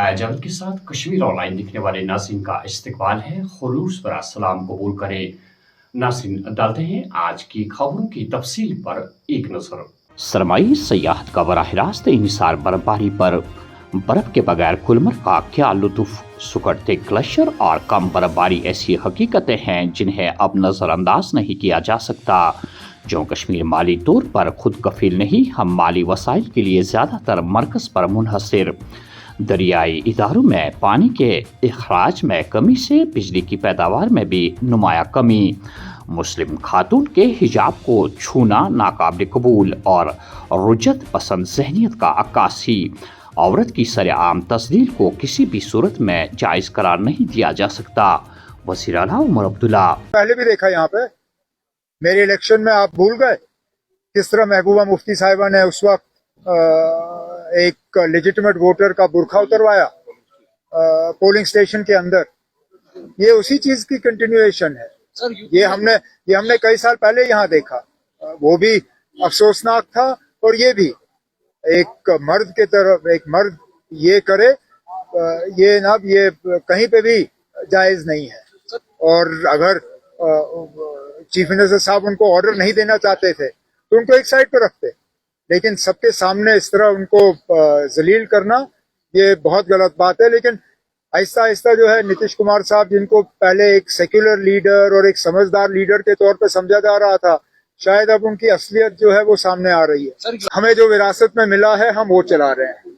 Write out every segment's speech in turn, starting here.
फयाज जावेद के साथ कश्मीर ऑनलाइन दिखने वाले नाज़रीन का इस्तकबाल है। खुलूस पर सलाम कबूल करें। नाज़रीन, डालते हैं आज की खबरों की तफसील पर एक नजर। सरमाई सयाहत का बराह रास्त इंहिसार बर्फबारी पर बर्फ के बगैर गुलमर्ग का क्या लुत्फ। सुकड़ते ग्लेशियर और कम बर्फबारी ऐसी हकीकतें हैं जिन्हें अब नज़रअंदाज नहीं किया जा सकता। जो कश्मीर माली तौर पर खुद कफील नहीं, हम माली वसाइल के लिए ज़्यादातर मरकज़ पर मुनहसर। दरियाई इदारों में पानी के इखराज में कमी से बिजली की पैदावार में भी नुमाया कमी। मुस्लिम खातून के हिजाब को छूना नाकाबिल कबूल और रुजत पसंद जहनीत का अक्कासी। औरत की सरेआम तस्दील को किसी भी सूरत में जायज़ करार नहीं दिया जा सकता। वज़ीर आला उमर अब्दुल्ला। पहले भी देखा यहाँ पे, मेरे इलेक्शन में आप भूल गए किस तरह महबूबा मुफ्ती साहिबा ने उस वक्त एक लेजिटिमेट वोटर का बुरखा उतरवाया पोलिंग स्टेशन के अंदर। ये उसी चीज की कंटिन्यूएशन है। ये हमने कई साल पहले यहाँ देखा, वो भी अफसोसनाक था। और ये भी एक मर्द के तरफ एक मर्द ये करे, ये कहीं पे भी जायज नहीं है। और अगर चीफ मिनिस्टर साहब उनको ऑर्डर नहीं देना चाहते थे तो उनको एक साइड पे रखते, लेकिन सबके सामने इस तरह उनको जलील करना ये बहुत गलत बात है। लेकिन आहिस्ता आहिस्ता जो है नीतीश कुमार साहब, जिनको पहले एक सेक्युलर लीडर और एक समझदार लीडर के तौर पे समझा जा रहा था, शायद अब उनकी असलियत जो है वो सामने आ रही है। हमें जो विरासत में मिला है हम वो चला रहे हैं।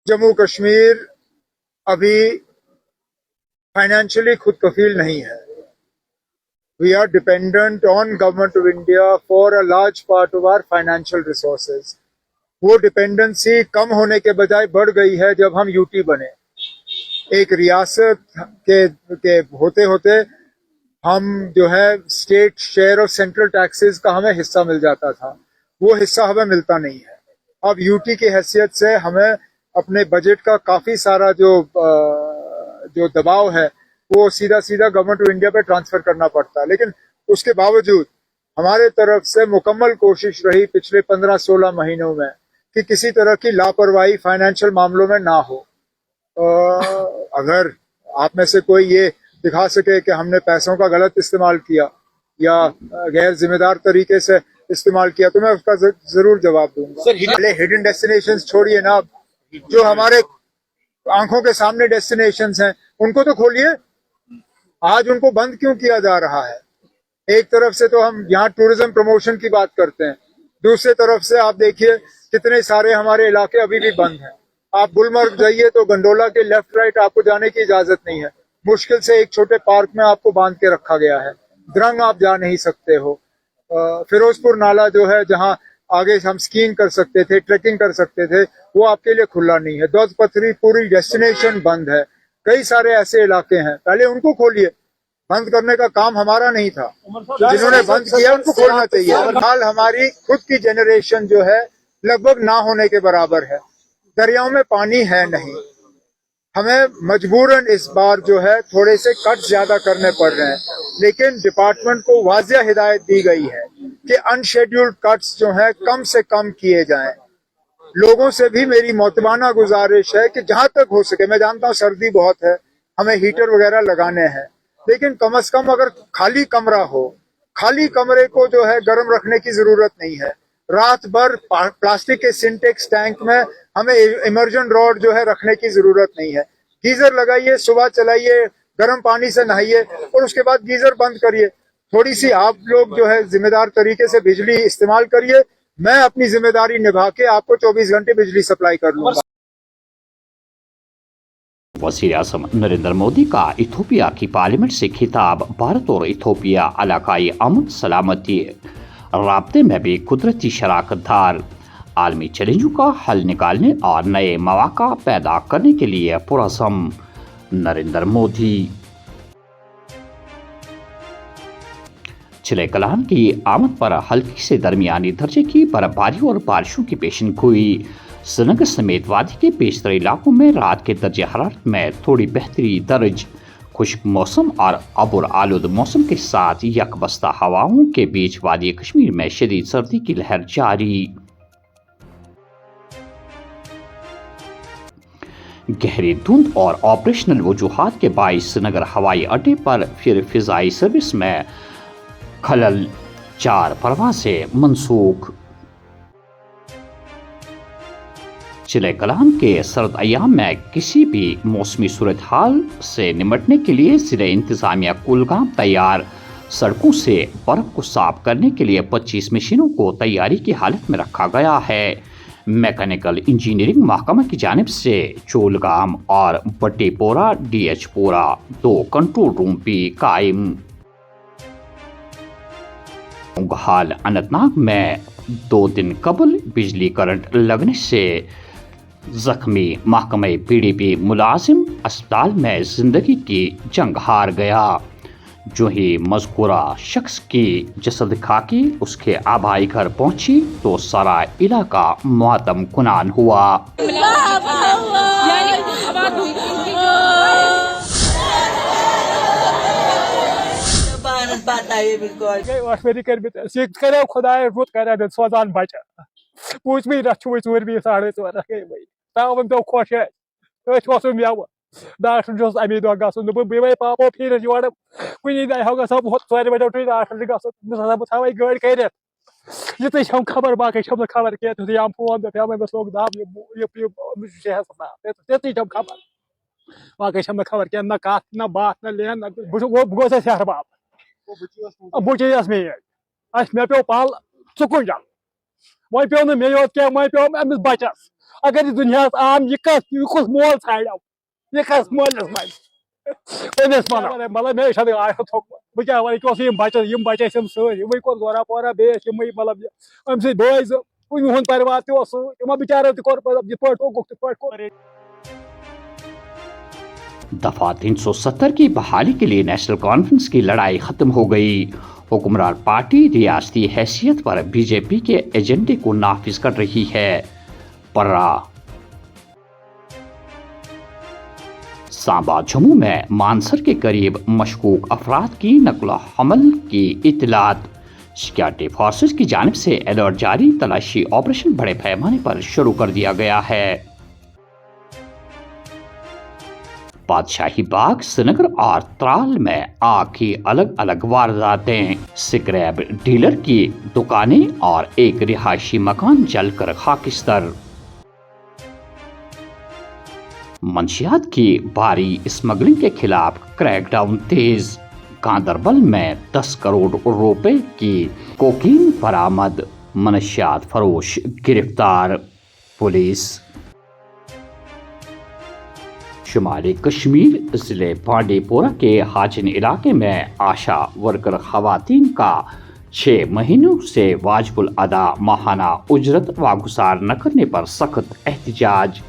जम्मू कश्मीर अभी फाइनेंशियली खुद कफील नहीं है। We are dependent on Government of India for a large part of our financial resources. वो डिपेंडेंसी कम होने के बजाय बढ़ गई है जब हम यूटी बने। एक रियासत के होते होते हम जो है state share of central taxes का हमें हिस्सा मिल जाता था, वो हिस्सा हमें मिलता नहीं है। अब यूटी की हैसियत से हमें अपने बजट का काफी सारा जो दबाव है वो सीधा गवर्नमेंट ऑफ इंडिया पे ट्रांसफर करना पड़ता है। लेकिन उसके बावजूद हमारे तरफ से मुकम्मल कोशिश रही पिछले 15-16 महीनों में कि किसी तरह की लापरवाही फाइनेंशियल मामलों में ना हो। अगर आप में से कोई ये दिखा सके कि हमने पैसों का गलत इस्तेमाल किया या गैर जिम्मेदार तरीके से इस्तेमाल किया तो मैं उसका जरूर जवाब दूंगा। पहले हिडन डेस्टिनेशंस छोड़िए ना, जो हमारे आंखों के सामने डेस्टिनेशंस हैं उनको तो खोलिए। आज उनको बंद क्यों किया जा रहा है? एक तरफ से तो हम यहाँ टूरिज्म प्रमोशन की बात करते हैं, दूसरे तरफ से आप देखिए कितने सारे हमारे इलाके अभी भी बंद हैं। आप गुलमर्ग जाइए तो गंडोला के लेफ्ट राइट आपको जाने की इजाजत नहीं है। मुश्किल से एक छोटे पार्क में आपको बांध के रखा गया है। द्रंग आप जा नहीं सकते हो। फिरोजपुर नाला जो है जहाँ आगे हम स्कीइंग कर सकते थे, ट्रेकिंग कर सकते थे, वो आपके लिए खुला नहीं है। दौद पथरी पूरी डेस्टिनेशन बंद है। कई सारे ऐसे इलाके हैं, पहले उनको खोलिए। बंद करने का काम हमारा नहीं था, जिन्होंने बंद किया उनको खोलना चाहिए। हाल हमारी खुद की जनरेशन जो है लगभग ना होने के बराबर है। दरियाओं में पानी है नहीं। हमें मजबूरन इस बार जो है थोड़े से कट ज्यादा करने पड़ रहे हैं, लेकिन डिपार्टमेंट को वाज़िया हिदायत दी गई है कि अनशेड्यूल्ड कट्स जो है कम से कम किए जाएं। लोगों से भी मेरी मोतबाना गुजारिश है कि जहां तक हो सके, मैं जानता हूं सर्दी बहुत है, हमें हीटर वगैरह लगाने हैं, लेकिन कम से कम अगर खाली कमरा हो, खाली कमरे को जो है गर्म रखने की जरूरत नहीं है। रात भर प्लास्टिक के सिंटेक्स टैंक में हमें इमर्जन रॉड जो है रखने की जरूरत नहीं है। गीजर लगाइए, सुबह चलाइए, गर्म पानी से नहाइए और उसके बाद गीजर बंद करिए। थोड़ी सी आप लोग जो है जिम्मेदार तरीके से बिजली इस्तेमाल करिए। मैं अपनी जिम्मेदारी निभा के आपको 24 घंटे बिजली सप्लाई कर लूंगा। वज़ीर आज़म नरेंद्र मोदी का इथोपिया की पार्लियामेंट से खिताब। भारत और इथोपिया इलाकाई अमन सलामती राब्ते में भी कुदरती शराकत दार, आलमी चैलेंजों का हल निकालने और नए मौका पैदा करने के लिए पुरज़म। नरेंद्र मोदी। चिले कलान की आमद पर हल्की से दरमियानी दर्जे की बर्फबारी और बारिशों की पेशन गोई। श्रीनगर समेत वादी के बेशतर इलाकों में रात के दर्जे हरारत में थोड़ी बेहतरी दर्ज। खुश्क मौसम और अबुर आलूद मौसम के साथ यकबस्ता हवाओं के बीच वादी कश्मीर में शदीद सर्दी की लहर जारी। गहरी धुंध और ऑपरेशनल वजूहात के बायस श्रीनगर हवाई अड्डे पर फिर फिजाई सर्विस में खलल, 4 परवासें मनसूख। चिले कलान के सर्द अयाम में किसी भी मौसमी सूरत हाल से निपटने के लिए जिले इंतजामिया कुलगाम तैयार। सड़कों से बर्फ को साफ करने के लिए 25 मशीनों को तैयारी की हालत में रखा गया है। मैकेनिकल इंजीनियरिंग महकमा की जानिब से चोलगाम और बट्टीपोरा DH पोरा 2 कंट्रोल रूम भी कायम। हाल अनंतनाग में 2 दिन कबल बिजली करंट लगने से जख्मी महकमे PDP मुलाजिम अस्पताल में जिंदगी की जंग हार गया। जो ही मज़कूरा शख्स की जसद खाकी उसके आबाई घर पहुंची तो सारा इलाका मातम कुनान हुआ। सोजान बचा पूछ भी रचु चोर भी 4:30 दो खुश मेव डॉक्टर अमी दह गन बे पापो फिर योर कुछ दाह ग 4 बजे डॉक्टर गसा बह गाड़ी कर ये हम खबर बाकी खबर कह फोन पे बस लोग दब ते खबर बाकी खबर कह न कत न बात न लेन गोस हरबाब बुचस मे मे पे पल चुकुन जल वो पे मे योत क्या वो पे अमिस बचस अगर यह दुनिया आम यह कुछ मोल छाड़ो यह कस मोलस मस मतलब मे थोक बह क्या वन बचे सही कोर गोरा पोरा बेस मतलब अम सो बज उन परिवार तम बिचारो तौर दफा 370 की बहाली के लिए नेशनल कॉन्फ्रेंस की लड़ाई खत्म हो गई। हुक्मरान पार्टी रियासती हैसियत पर बीजेपी के एजेंडे को नाफिज कर रही है। पर्रा सांबा जम्मू में मानसर के करीब मशकूक अफराद की नकल हमल की इतलात। सिक्योरिटी फोर्सेस की जानिब से अलर्ट जारी, तलाशी ऑपरेशन बड़े पैमाने पर शुरू कर दिया गया है। बादशाही बाग, श्रीनगर और त्राल में आग की अलग अलग वारदातें। स्क्रैप डीलर की दुकानें और एक रिहायशी मकान जलकर खाकिस्तर। मंशियात की भारी स्मगलिंग के खिलाफ क्रैकडाउन तेज। गांदरबल में 10 करोड़ रुपए की कोकीन बरामद, मनशियात फरोश गिरफ्तार। पुलिस शुमाली कश्मीर जिले बांडीपोरा के हाजिन इलाके में आशा वर्कर खवातीन का 6 महीनों से वाजिबुल अदा माहाना उजरत वागुजार न करने पर सख्त एहतजाज।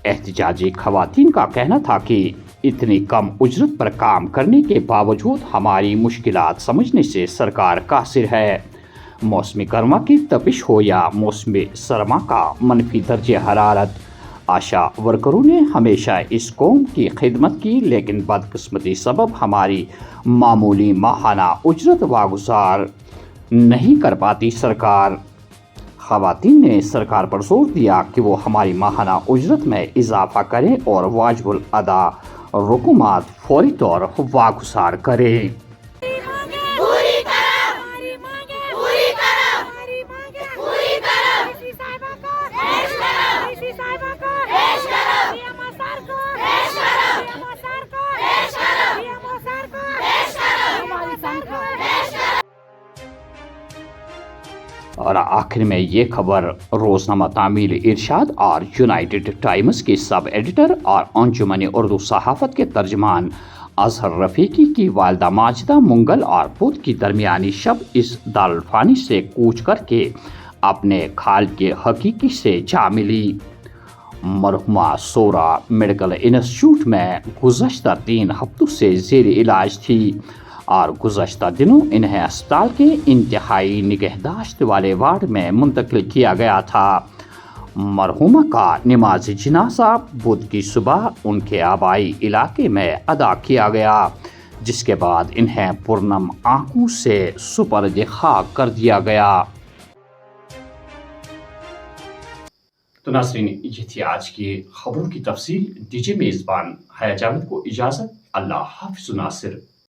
एहतजाजी खवातीन का कहना था कि इतनी कम उजरत पर काम करने के बावजूद हमारी मुश्किलात समझने से सरकार कासिर है। मौसमी गर्मा की तपिश हो या मौसमी सरमा का मनफी दर्जे हरारत, आशा वर्करों ने हमेशा इस कौम की खिदमत की, लेकिन बदकिस्मती सबब हमारी मामूली माहाना उजरत वागुजार नहीं कर पाती सरकार। खवातीन ने सरकार पर जोर दिया कि वो हमारी माहाना उजरत में इजाफा करे और वाजिबुल अदा रुकुमात फौरी तौर वागुजार करे। और आखिर में ये खबर रोजनामा तामील इरशाद और यूनाइटेड टाइम्स के सब एडिटर और अंजुमन उर्दू सहाफत के तर्जमान अजहर रफीकी की वालदा माजिदा मुंगल और बुध की दरमियानी शब इस दारुल से कूच करके अपने खाल के हकीकी से जा मिली। मरहुमा सोरा मेडिकल इंस्टीट्यूट में गुज़श्ता 3 हफ्तों से ज़ेर इलाज थी और गुज़श्ता दिनों इन्हें अस्पताल के इंतहाई निगहदाश्त वाले वार्ड में मुंतकिल किया गया था। मरहुमा का नमाज जनाजा बुध की सुबह उनके आबाई इलाके में अदा किया गया, जिसके बाद इन्हें पुरनम आंखों से सुपर्द खाक कर दिया गया। تو ناظرین یہ تھی آج کی خبروں کی تفصیل. دیجیے میزبان حیا جاوید کو اجازت. اللہ حافظ ناصر.